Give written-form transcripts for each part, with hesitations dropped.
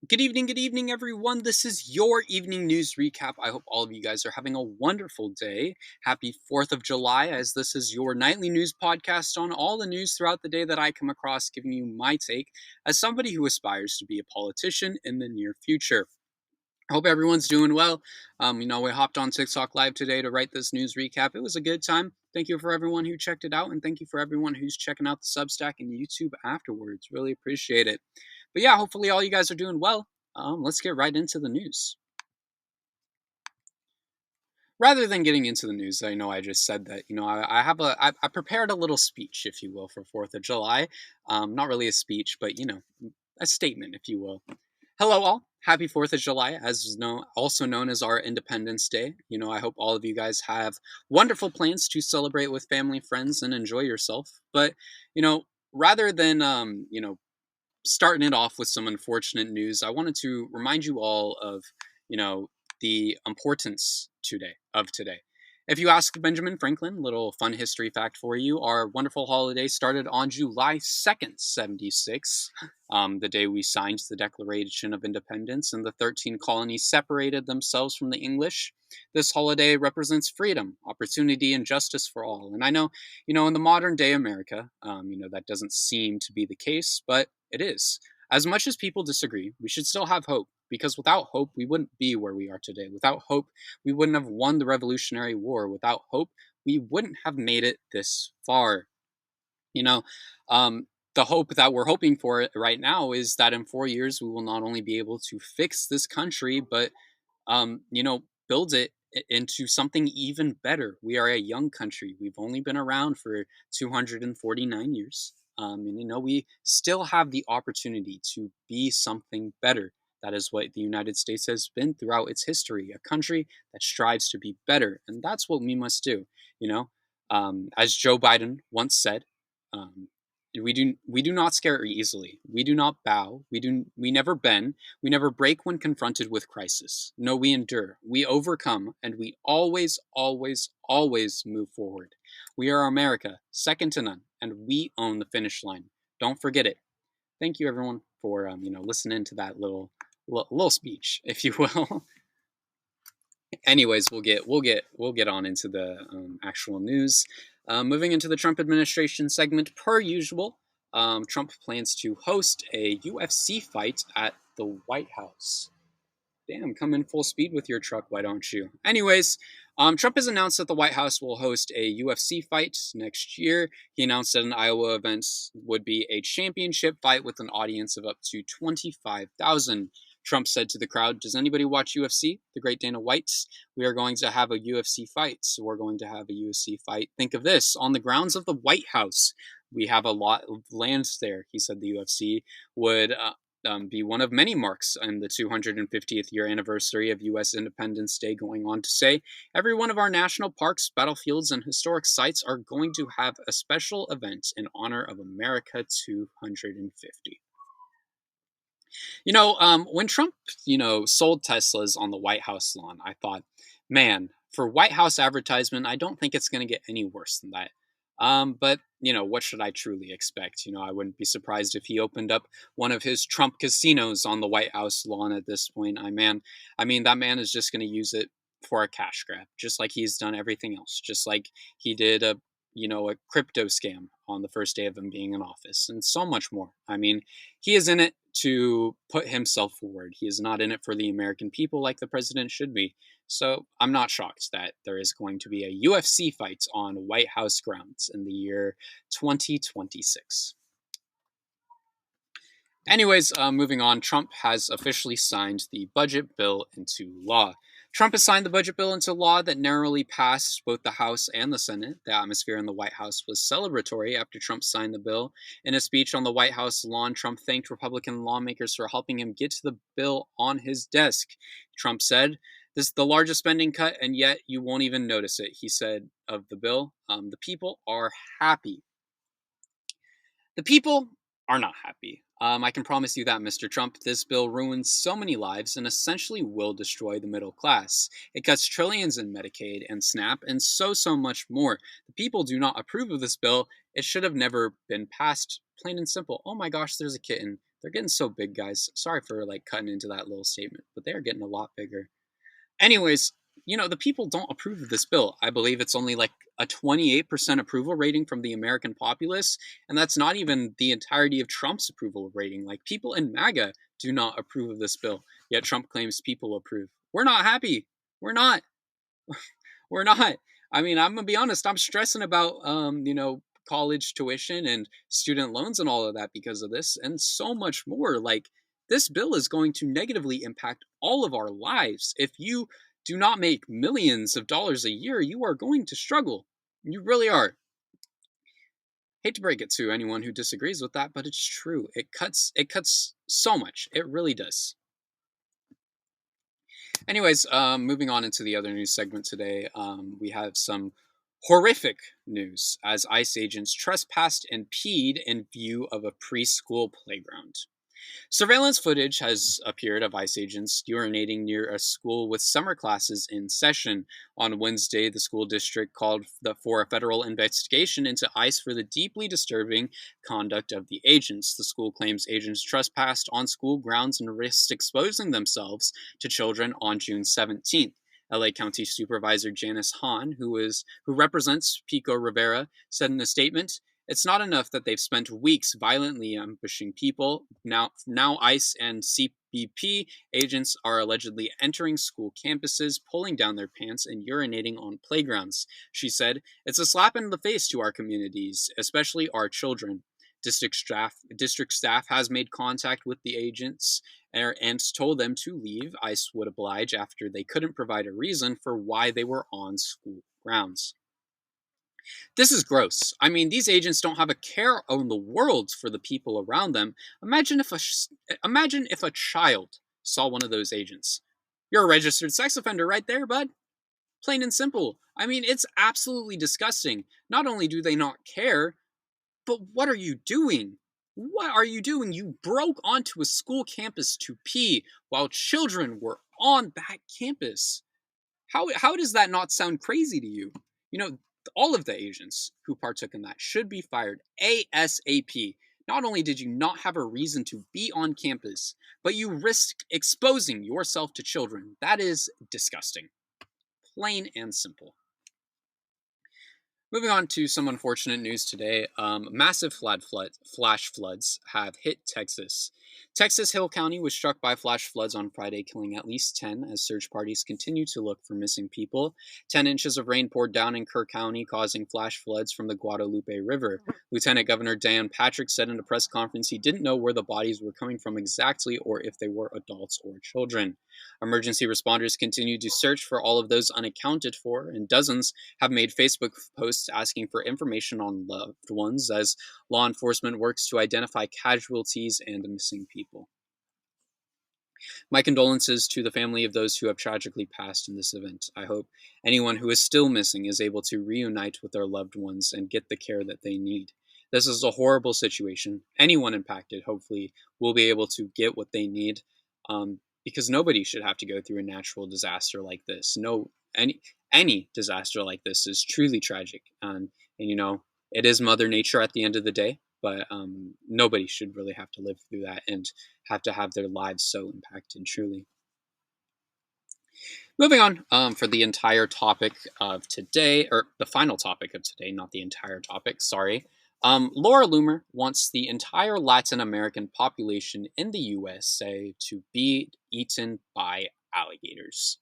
Good evening, everyone. This is your evening news recap. I hope all of you guys are having a wonderful day. Happy 4th of July, as this is your nightly news podcast on all the news throughout the day that I come across, giving you my take as somebody who aspires to be a politician in the near future. I hope everyone's doing well. We hopped on TikTok Live today to write this news recap. It was a good time. Thank you for everyone who checked it out, and thank you for everyone who's checking out the Substack and YouTube afterwards. Really appreciate it. But yeah, hopefully all you guys are doing well. Let's get right into the news. Rather than getting into the news, I know I just said that. I prepared a little speech, if you will, for 4th of July. Not really a speech, but a statement, if you will. Hello, all. Happy 4th of July, also known as our Independence Day. I hope all of you guys have wonderful plans to celebrate with family, friends, and enjoy yourself. But, you know, rather than, starting it off with some unfortunate news, I wanted to remind you all of, you know, the importance today. If you ask Benjamin Franklin, little fun history fact for you, our wonderful holiday started on July 2nd, 76, the day we signed the Declaration of Independence and the 13 colonies separated themselves from the English. This holiday represents freedom, opportunity, and justice for all. And I know, in the modern day America, that doesn't seem to be the case, but it is. As much as people disagree, we should still have hope, because without hope, we wouldn't be where we are today. Without hope, we wouldn't have won the Revolutionary War. Without hope, we wouldn't have made it this far. You know, the hope that we're hoping for right now is that in 4 years, we will not only be able to fix this country, but build it into something even better. We are a young country. We've only been around for 249 years. And we still have the opportunity to be something better. That is what the United States has been throughout its history, a country that strives to be better. And that's what we must do. As Joe Biden once said, um, we do not scare easily. We do not bow. We never bend. We never break when confronted with crisis. No, we endure. We overcome, and we always, always, always move forward. We are America, second to none, and we own the finish line. Don't forget it. Thank you, everyone, for listening to that little speech, if you will. Anyways, we'll get on into the actual news. Moving into the Trump administration segment, per usual, Trump plans to host a UFC fight at the White House. Damn, come in full speed with your truck, why don't you? Anyways, Trump has announced that the White House will host a UFC fight next year. He announced that an Iowa event would be a championship fight with an audience of up to 25,000. Trump said to the crowd, "Does anybody watch UFC? The great Dana White's. We are going to have a UFC fight. So we're going to have a UFC fight. Think of this, on the grounds of the White House. We have a lot of land there," he said. The UFC would be one of many marks in the 250th year anniversary of U.S. Independence Day, going on to say, "Every one of our national parks, battlefields, and historic sites are going to have a special event in honor of America 250. When Trump, sold Teslas on the White House lawn, I thought, man, for White House advertisement, I don't think it's going to get any worse than that. But what should I truly expect? I wouldn't be surprised if he opened up one of his Trump casinos on the White House lawn at this point. That man is just going to use it for a cash grab, just like he's done everything else, just like he did a crypto scam on the first day of him being in office, and so much more. He is in it to put himself forward. He is not in it for the American people like the president should be. So I'm not shocked that there is going to be a UFC fight on White House grounds in the year 2026. Anyways, moving on, Trump has officially signed the budget bill into law. Trump has signed the budget bill into law that narrowly passed both the House and the Senate. The atmosphere in the White House was celebratory after Trump signed the bill. In a speech on the White House lawn, Trump thanked Republican lawmakers for helping him get to the bill on his desk. Trump said, "This is the largest spending cut, and yet you won't even notice it," he said of the bill. The people are happy. The people are not happy. I can promise you that, Mr. Trump. This bill ruins so many lives and essentially will destroy the middle class. It cuts trillions in Medicaid and SNAP and so much more. The people do not approve of this bill. It should have never been passed. Plain and simple. Oh my gosh, there's a kitten. They're getting so big, guys. Sorry for like cutting into that little statement, but they are getting a lot bigger. Anyways, the people don't approve of this bill. I believe it's only like a 28% approval rating from the American populace, and that's not even the entirety of Trump's approval rating. Like, people in MAGA do not approve of this bill, yet Trump claims people approve. We're not happy. We're not. We're not. I mean, I'm gonna be honest. I'm stressing about, college tuition and student loans and all of that because of this, and so much more. Like, this bill is going to negatively impact all of our lives. If you do not make millions of dollars a year, you are going to struggle. You really are. Hate to break it to anyone who disagrees with that, but it's true. It cuts so much. It really does. Anyways, moving on into the other news segment today, we have some horrific news as ICE agents trespassed and peed in view of a preschool playground. Surveillance footage has appeared of ICE agents urinating near a school with summer classes in session. On Wednesday, the school district called for a federal investigation into ICE for the deeply disturbing conduct of the agents. The school claims agents trespassed on school grounds and risked exposing themselves to children on June 17th. LA County Supervisor Janice Hahn, who represents Pico Rivera, said in a statement, "It's not enough that they've spent weeks violently ambushing people. Now ICE and CBP agents are allegedly entering school campuses, pulling down their pants, and urinating on playgrounds." She said, "It's a slap in the face to our communities, especially our children." District staff has made contact with the agents and told them to leave. ICE would oblige after they couldn't provide a reason for why they were on school grounds. This is gross. I mean, these agents don't have a care in the world for the people around them. Imagine if a child saw one of those agents. You're a registered sex offender right there, bud. Plain and simple. I mean, it's absolutely disgusting. Not only do they not care, but what are you doing? What are you doing? You broke onto a school campus to pee while children were on that campus. How does that not sound crazy to you? You know, all of the agents who partook in that should be fired ASAP. Not only did you not have a reason to be on campus, but you risked exposing yourself to children. That is disgusting. Plain and simple. Moving on to some unfortunate news today, massive flash floods have hit Texas. Texas Hill County was struck by flash floods on Friday, killing at least 10 as search parties continue to look for missing people. 10 inches of rain poured down in Kerr County, causing flash floods from the Guadalupe River. Lieutenant Governor Dan Patrick said in a press conference he didn't know where the bodies were coming from exactly or if they were adults or children. Emergency responders continue to search for all of those unaccounted for, and dozens have made Facebook posts asking for information on loved ones as law enforcement works to identify casualties and missing people. My condolences to the family of those who have tragically passed in this event. I hope anyone who is still missing is able to reunite with their loved ones and get the care that they need. This is a horrible situation. Anyone impacted, hopefully, will be able to get what they need, because nobody should have to go through a natural disaster like this. No, any disaster like this is truly tragic, and it is Mother Nature at the end of the day. But nobody should really have to live through that and have to have their lives so impacted, truly. Moving on, for the entire topic of today, or the final topic of today, not the entire topic, sorry. Laura Loomer wants the entire Latin American population in the USA to be eaten by alligators.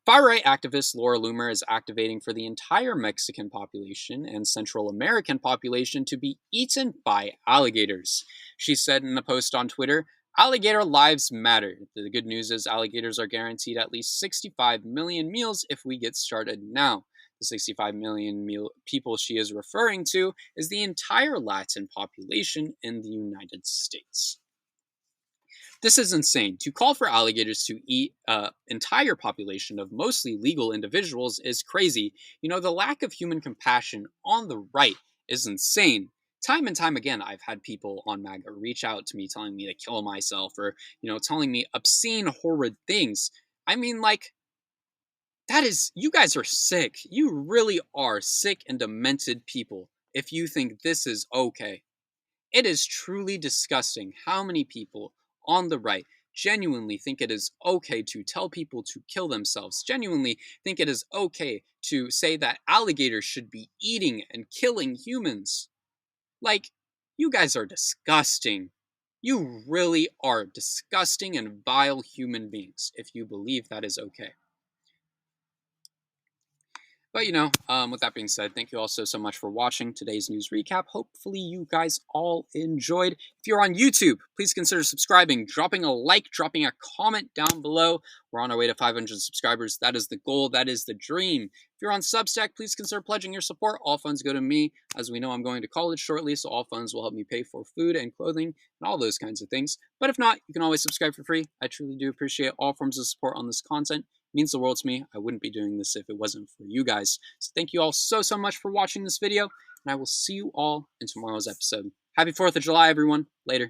Far-right activist Laura Loomer is activating for the entire Mexican population and Central American population to be eaten by alligators. She said in a post on Twitter, "Alligator lives matter. The good news is alligators are guaranteed at least 65 million meals if we get started now." The 65 million people she is referring to is the entire Latin population in the United States. This is insane. To call for alligators to eat an entire population of mostly legal individuals is crazy. The lack of human compassion on the right is insane. Time and time again, I've had people on MAGA reach out to me telling me to kill myself or, telling me obscene, horrid things. I mean, like, you guys are sick. You really are sick and demented people if you think this is okay. It is truly disgusting how many people on the right genuinely think it is okay to tell people to kill themselves, genuinely think it is okay to say that alligators should be eating and killing humans. Like, you guys are disgusting. You really are disgusting and vile human beings if you believe that is okay. But with that being said, thank you all so much for watching today's news recap. Hopefully you guys all enjoyed. If you're on YouTube, please consider subscribing, dropping a like, dropping a comment down below. We're on our way to 500 subscribers. That is the goal. That is the dream. If you're on Substack, please consider pledging your support. All funds go to me. As we know, I'm going to college shortly, so all funds will help me pay for food and clothing and all those kinds of things. But if not, you can always subscribe for free. I truly do appreciate all forms of support on this content. Means the world to me. I wouldn't be doing this if it wasn't for you guys. So thank you all so much for watching this video, and I will see you all in tomorrow's episode. Happy 4th of July, everyone. Later.